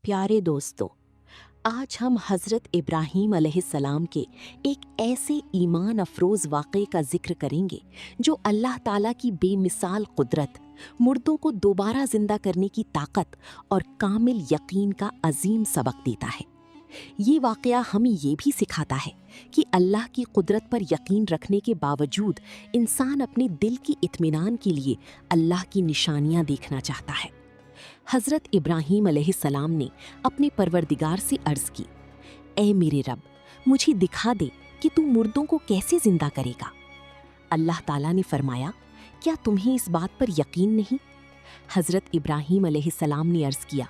प्यारे दोस्तों, आज हम हज़रत इब्राहीम अलैहिस्सलाम के एक ऐसे ईमान अफरोज़ वाक़े का जिक्र करेंगे जो अल्लाह ताला की बेमिसाल कुदरत, मुर्दों को दोबारा ज़िंदा करने की ताकत और कामिल यकीन का अजीम सबक देता है। ये वाक़या हमें ये भी सिखाता है कि अल्लाह की कुदरत पर यकीन रखने के बावजूद इंसान अपने दिल की इत्मीनान के लिए अल्लाह की निशानियाँ देखना चाहता है। हज़रत इब्राहीम अलैहिस्सलाम ने अपने परवरदिगार से अर्ज़ की, ऐ मेरे रब, मुझे दिखा दे कि तू मुर्दों को कैसे ज़िंदा करेगा। अल्लाह ताला ने फरमाया, क्या तुम्हें इस बात पर यकीन नहीं? हज़रत इब्राहीम अलैहिस्सलाम ने अर्ज़ किया,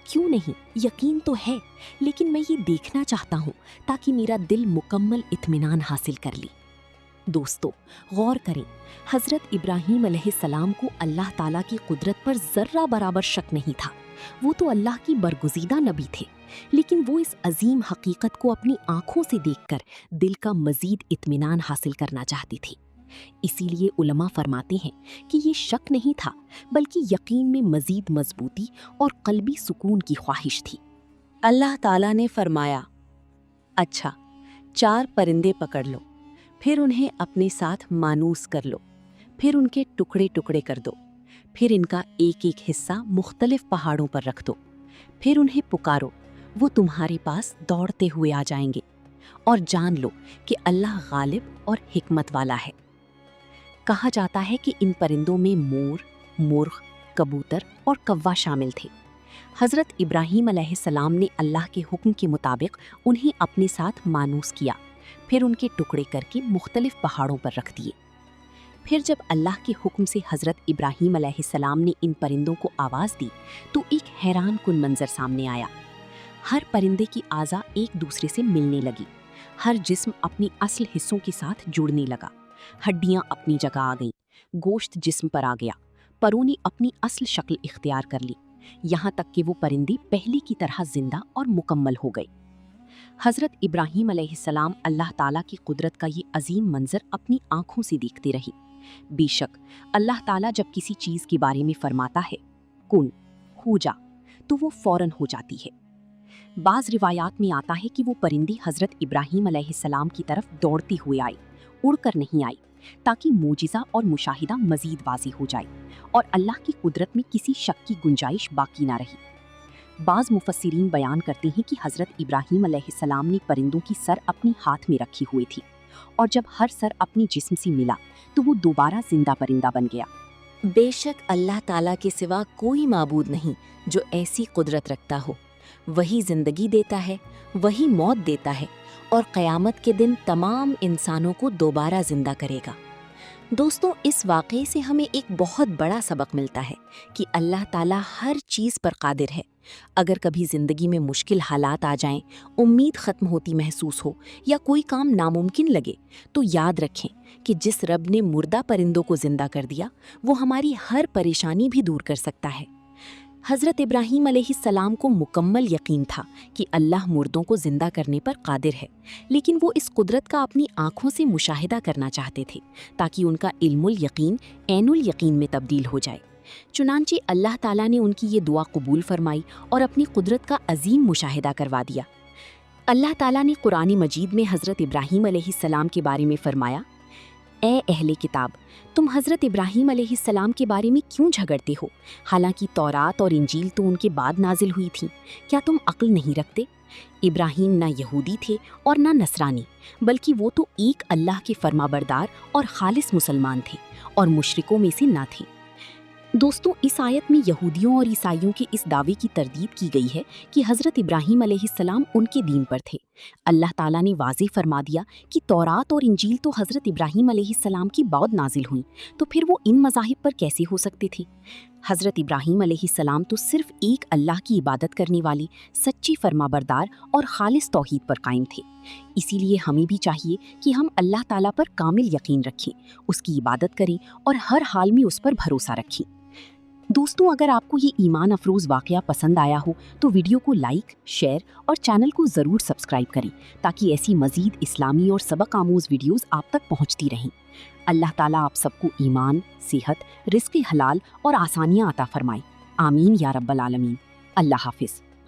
क्यों नहीं, यकीन तो है, लेकिन मैं ये देखना चाहता हूँ ताकि मेरा दिल मुकम्मल इत्मीनान हासिल कर ले। दोस्तों, गौर करें, हज़रत इब्राहीम अलैहिस्सलाम को अल्लाह ताला की कुदरत पर ज़र्रा बराबर शक नहीं था। वो तो अल्लाह की बरगुज़ीदा नबी थे, लेकिन वो इस अजीम हकीकत को अपनी आँखों से देखकर दिल का मज़ीद इत्मीनान हासिल करना चाहती थी। इसीलिए उलमा फरमाते हैं कि ये शक नहीं था, बल्कि यकीन में मज़ीद मजबूती और क़ल्बी सुकून की ख्वाहिश थी। अल्लाह ताला ने फरमाया, अच्छा, 4 परिंदे पकड़ लो, फिर उन्हें अपने साथ मानूस कर लो, फिर उनके टुकड़े टुकड़े कर दो, फिर इनका एक एक हिस्सा मुख्तलिफ पहाड़ों पर रख दो, फिर उन्हें पुकारो, वो तुम्हारे पास दौड़ते हुए आ जाएंगे, और जान लो कि अल्लाह गालिब और हिकमत वाला है। कहा जाता है कि इन परिंदों में मोर, मुर्ग, कबूतर और कौवा शामिल थे। हज़रत इब्राहीम अलैहिस्सलाम ने अल्लाह के हुक्म के मुताबिक उन्हें अपने साथ मानूस किया, फिर उनके टुकड़े करके मुख्तलिफ पहाड़ों पर रख दिए। फिर जब अल्लाह के हुक्म से हज़रत इब्राहीम अलैहिस्सलाम ने इन परिंदों को आवाज़ दी तो एक हैरान कुन मंजर सामने आया। हर परिंदे की आज़ा एक दूसरे से मिलने लगी, हर जिस्म अपनी असल हिस्सों के साथ जुड़ने लगा। हड्डियाँ अपनी जगह आ गईं, गोश्त जिस्म पर आ गया, परों ने अपनी असल शक्ल इख्तियार कर ली, यहाँ तक कि वो परिंदी पहले की तरह जिंदा और मुकम्मल हो गई। हज़रत इब्राहीम अलैहिस्सलाम अल्लाह ताला की कुदरत का ये अजीम मंजर अपनी आँखों से देखते रहे। बेशक अल्लाह ताला जब किसी चीज़ के बारे में फरमाता है, कुन हो जा, तो वो फ़ौरन हो जाती है। बाज़ रिवायात में आता है कि वो परिंदी हज़रत इब्राहीम अलैहिस्सलाम की तरफ दौड़ती हुए आई, उड़कर नहीं आई, ताकि मोजिज़ा और मुशाहिदा मज़ीद वाज़ी हो जाए और अल्लाह की कुदरत में किसी शक की गुंजाइश बाकी ना रही। बाज़ मुफस्सिरीन बयान करते हैं कि हज़रत इब्राहीम अलैहिस्सलाम ने परिंदों की सर अपनी हाथ में रखी हुई थी, और जब हर सर अपनी जिस्म से मिला तो वो दोबारा जिंदा परिंदा बन गया। बेशक अल्लाह ताला के सिवा कोई माबूद नहीं जो ऐसी कुदरत रखता हो। वही ज़िंदगी देता है, वही मौत देता है, और क़यामत के दिन तमाम इंसानों को दोबारा ज़िंदा करेगा। दोस्तों, इस वाक़े से हमें एक बहुत बड़ा सबक मिलता है कि अल्लाह ताला हर चीज़ पर कादिर है। अगर कभी ज़िंदगी में मुश्किल हालात आ जाएं, उम्मीद ख़त्म होती महसूस हो या कोई काम नामुमकिन लगे, तो याद रखें कि जिस रब ने मुर्दा परिंदों को ज़िंदा कर दिया, वो हमारी हर परेशानी भी दूर कर सकता है। हज़रत इब्राहीम अलैहिस्सलाम को मुकम्मल यकीन था कि अल्लाह मुर्दों को ज़िंदा करने पर कादिर है, लेकिन वो इस कुदरत का अपनी आँखों से मुशाहिदा करना चाहते थे ताकि उनका इल्मुल यकीन ऐनुल यकीन में तब्दील हो जाए। चुनांचे अल्लाह ताला ने उनकी ये दुआ कबूल फरमाई और अपनी कुदरत का अजीम मुशाहिदा करवा दिया। अल्लाह ताला ने कुरान मजीद में हज़रत इब्राहीम अलैहिस्सलाम के बारे में फरमाया, ए अहले किताब, तुम हज़रत इब्राहीम अलैहिस्सलाम के बारे में क्यों झगड़ते हो? हालांकि तौरात और इंजील तो उनके बाद नाजिल हुई थी। क्या तुम अक्ल नहीं रखते? इब्राहीम ना यहूदी थे और ना नसरानी, बल्कि वो तो एक अल्लाह के फरमाबरदार और खालिस मुसलमान थे और मुशरिकों में से ना थे। दोस्तों, इस आयत में यहूदियों और ईसाइयों के इस दावे की तरदीद की गई है कि हज़रत इब्राहीम अलैहिस्सलाम उनके दीन पर थे। अल्लाह ताला ने वाज़ेह फरमा दिया कि तौरात और इंजील तो हज़रत इब्राहीम अलैहिस्सलाम की बाद नाजिल हुई, तो फिर वो इन मज़ाहिब पर कैसे हो सकते थे? हज़रत इब्राहीम अलैहिस्सलाम तो सिर्फ़ एक अल्लाह की इबादत करने वाली सच्ची फरमाबरदार और खालिस तौहीद पर कायम थे। इसीलिए हमें भी चाहिए कि हम अल्लाह ताला पर कामिल यकीन रखें, उसकी इबादत करें और हर हाल में उस पर भरोसा रखें। दोस्तों, अगर आपको ये ईमान अफरोज़ वाक़या पसंद आया हो तो वीडियो को लाइक, शेयर और चैनल को ज़रूर सब्सक्राइब करें ताकि ऐसी मज़ीद इस्लामी और सबक आमूज़ वीडियोज़ आप तक पहुँचती रहें। अल्लाह ताला आप सबको ईमान, सेहत, रिज़्क़ हलाल और आसानियाँ अता फ़रमाए। आमीन या रब्बल आलमीन। अल्लाह हाफ़िज़।